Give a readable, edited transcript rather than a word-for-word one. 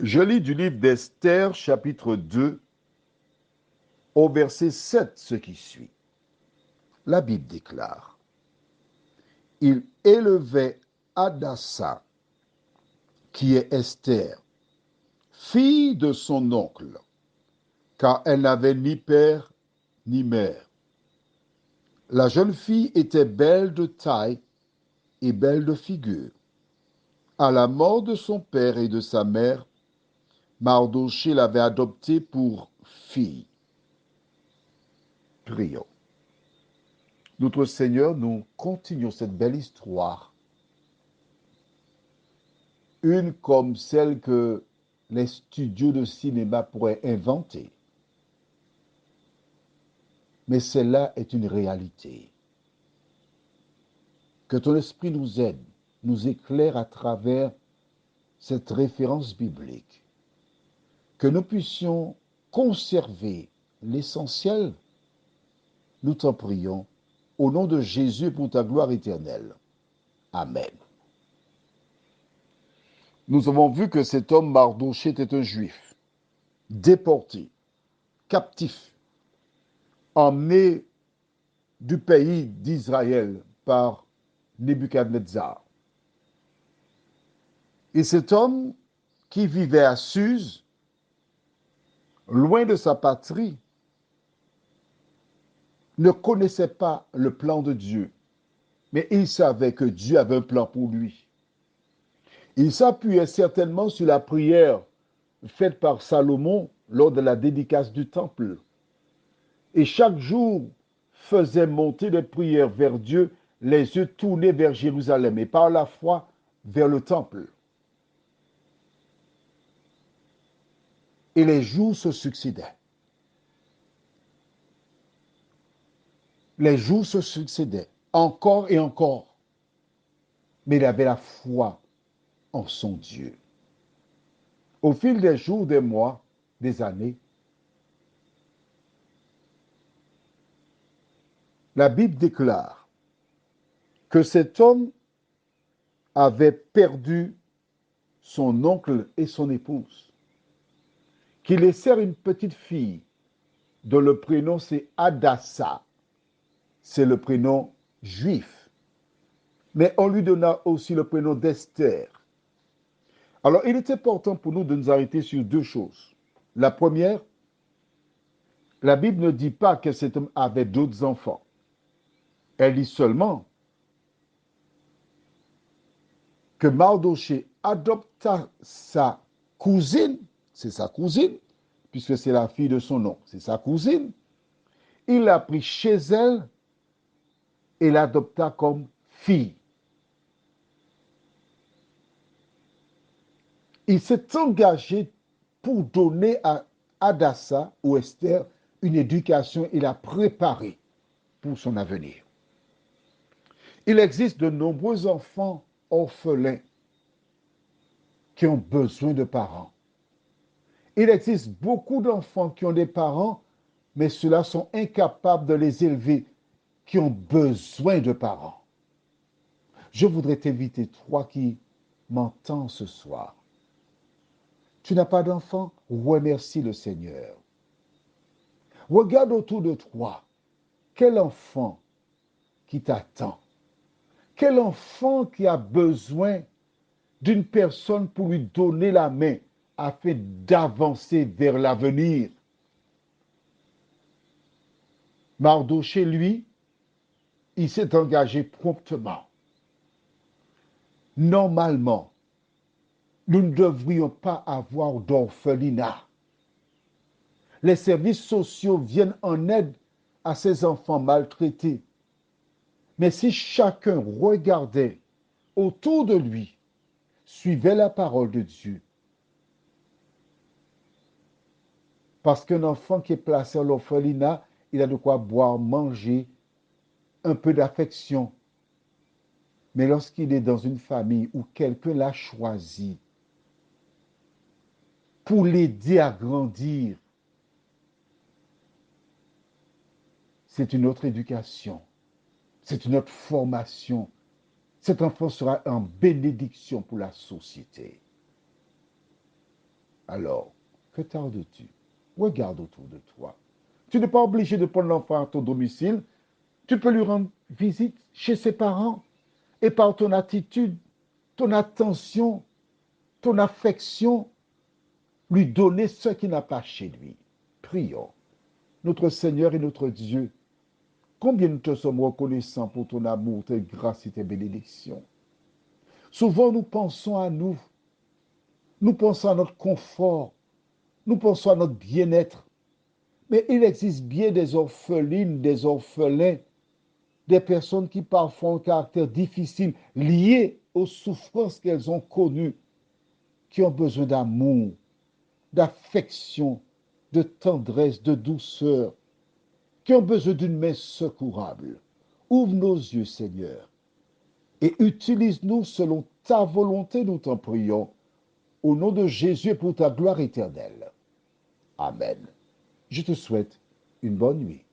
Je lis du livre d'Esther, chapitre 2, au verset 7, ce qui suit. La Bible déclare: Il élevait Hadassa, qui est Esther, fille de son oncle, car elle n'avait ni père ni mère. La jeune fille était belle de taille et belle de figure. À la mort de son père et de sa mère, Mardochée l'avait adoptée pour fille. Prions. Notre Seigneur, nous continuons cette belle histoire, une comme celle que les studios de cinéma pourraient inventer. Mais celle-là est une réalité. Que ton esprit nous aide, nous éclaire à travers cette référence biblique. Que nous puissions conserver l'essentiel. Nous t'en prions, au nom de Jésus et pour ta gloire éternelle. Amen. Nous avons vu que cet homme Mardochée était un juif, déporté, captif, emmené du pays d'Israël par Nebuchadnezzar. Et cet homme qui vivait à Suse, loin de sa patrie, ne connaissait pas le plan de Dieu, mais il savait que Dieu avait un plan pour lui. Il s'appuyait certainement sur la prière faite par Salomon lors de la dédicace du temple. Et chaque jour faisait monter des prières vers Dieu, les yeux tournés vers Jérusalem et par la foi vers le temple. Et les jours se succédaient. Les jours se succédaient, encore et encore. Mais il avait la foi en son Dieu. Au fil des jours, des mois, des années, la Bible déclare que cet homme avait perdu son oncle et son épouse, qu'il laissèrent une petite fille dont le prénom c'est Hadassa, c'est le prénom juif. Mais on lui donna aussi le prénom d'Esther. Alors, il est important pour nous de nous arrêter sur deux choses. La première, la Bible ne dit pas que cet homme avait d'autres enfants. Elle dit seulement que Mardochée adopta sa cousine, c'est sa cousine, puisque c'est la fille de son oncle, c'est sa cousine. Il l'a pris chez elle et l'adopta comme fille. Il s'est engagé pour donner à Hadassa ou Esther une éducation et la préparer pour son avenir. Il existe de nombreux enfants orphelins qui ont besoin de parents. Il existe beaucoup d'enfants qui ont des parents, mais ceux-là sont incapables de les élever, qui ont besoin de parents. Je voudrais t'inviter, toi qui m'entends ce soir. Tu n'as pas d'enfant? Remercie le Seigneur. Regarde autour de toi. Quel enfant qui t'attend? Quel enfant qui a besoin d'une personne pour lui donner la main afin d'avancer vers l'avenir? Mardochée, lui, il s'est engagé promptement. Normalement, nous ne devrions pas avoir d'orphelinat. Les services sociaux viennent en aide à ces enfants maltraités. Mais si chacun regardait autour de lui, suivait la parole de Dieu, parce qu'un enfant qui est placé à l'orphelinat, il a de quoi boire, manger, un peu d'affection. Mais lorsqu'il est dans une famille où quelqu'un l'a choisi pour l'aider à grandir, c'est une autre éducation, c'est une autre formation. Cet enfant sera en bénédiction pour la société. Alors, que tardes-tu? Regarde autour de toi. Tu n'es pas obligé de prendre l'enfant à ton domicile. Tu peux lui rendre visite chez ses parents. Et par ton attitude, ton attention, ton affection, lui donner ce qu'il n'a pas chez lui. Prions. Notre Seigneur et notre Dieu, combien nous te sommes reconnaissants pour ton amour, tes grâces et tes bénédictions. Souvent, nous pensons à nous pensons à notre confort, nous pensons à notre bien-être. Mais il existe bien des orphelines, des orphelins, des personnes qui parfois ont un caractère difficile lié aux souffrances qu'elles ont connues, qui ont besoin d'amour, d'affection, de tendresse, de douceur, qui ont besoin d'une main secourable. Ouvre nos yeux, Seigneur, et utilise-nous selon ta volonté, nous t'en prions, au nom de Jésus et pour ta gloire éternelle. Amen. Je te souhaite une bonne nuit.